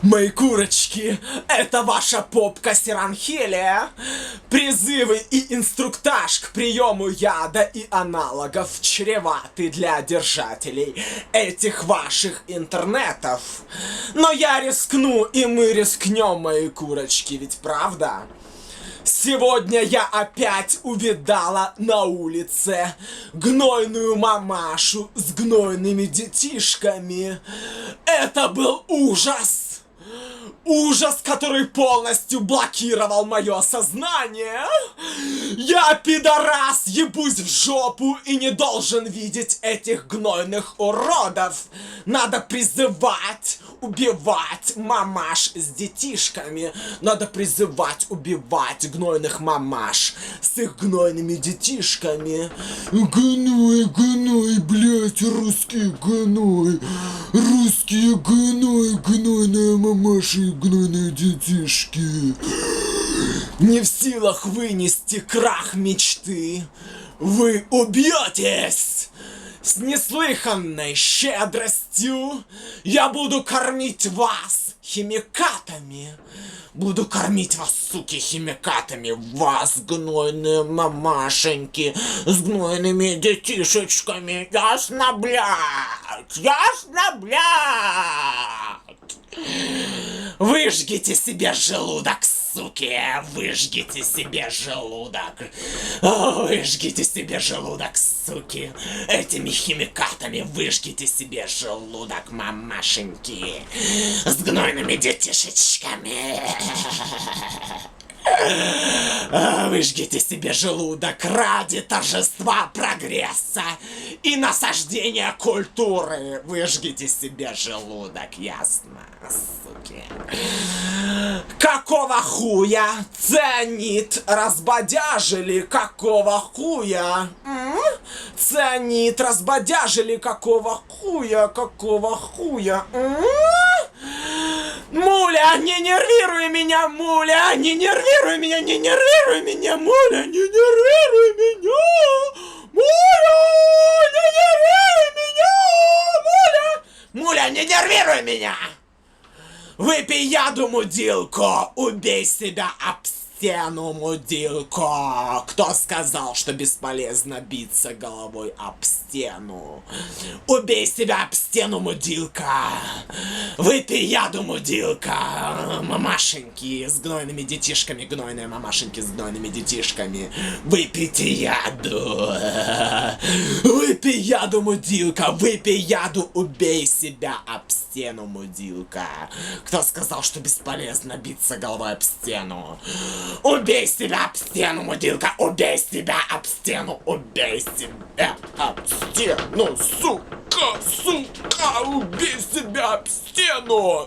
Мои курочки, это ваша попка Сиранхелия. Призывы и инструктаж к приему яда и аналогов чреваты для держателей этих ваших интернетов. Но я рискну, и мы рискнем, мои курочки, ведь правда? Сегодня я опять увидала на улице гнойную мамашу с гнойными детишками. Это был ужас! Ужас, который полностью блокировал мое сознание. Я, пидорас, ебусь в жопу и не должен видеть этих гнойных уродов. Надо призывать, убивать мамаш с детишками. Надо призывать, убивать гнойных мамаш с их гнойными детишками. Гной, гной, блять, русский гной. Русские гной, гнойная мамаша и гнойные детишки. Не в силах вынести крах мечты, вы убьетесь! С неслыханной щедростью я буду кормить вас химикатами. Буду кормить вас, суки, химикатами. Вас, гнойные мамашеньки, с гнойными детишечками. Ясно, блядь? Ясно, блядь? Выжгите себе желудок, суки! Выжгите себе желудок! Выжгите себе желудок, суки! Этими химикатами выжгите себе желудок, мамашеньки! С гнойными детишечками! Выжгите себе желудок ради торжества прогресса и насаждения культуры. Выжгите себе желудок, ясно, суки? Какого хуя цианид разбодяжили? Какого хуя? Цианид разбодяжили? Какого хуя? Какого хуя? Муля, не нервируй меня, Муля! Не нервируй меня, не нервируй меня, Муля! Не нервируй меня! Муля! Не нервируй меня! Муля! Муля, не нервируй меня! Выпей яду, мудилко! Убей себя об стену, мудилко! Кто сказал, что бесполезно биться головой об стену? Убей себя об стену, мудилка! Выпей яду, мудилка! Мамашеньки с гнойными детишками, гнойные мамашеньки с гнойными детишками! Выпейте яду! Выпей яду, мудилка! Выпей яду, убей себя об стену, мудилка! Кто сказал, что бесполезно биться головой об стену? Убей себя об стену, мудилка! Убей себя об стену! Убей себя об стену! Сука! Сука! Убей себя об стену!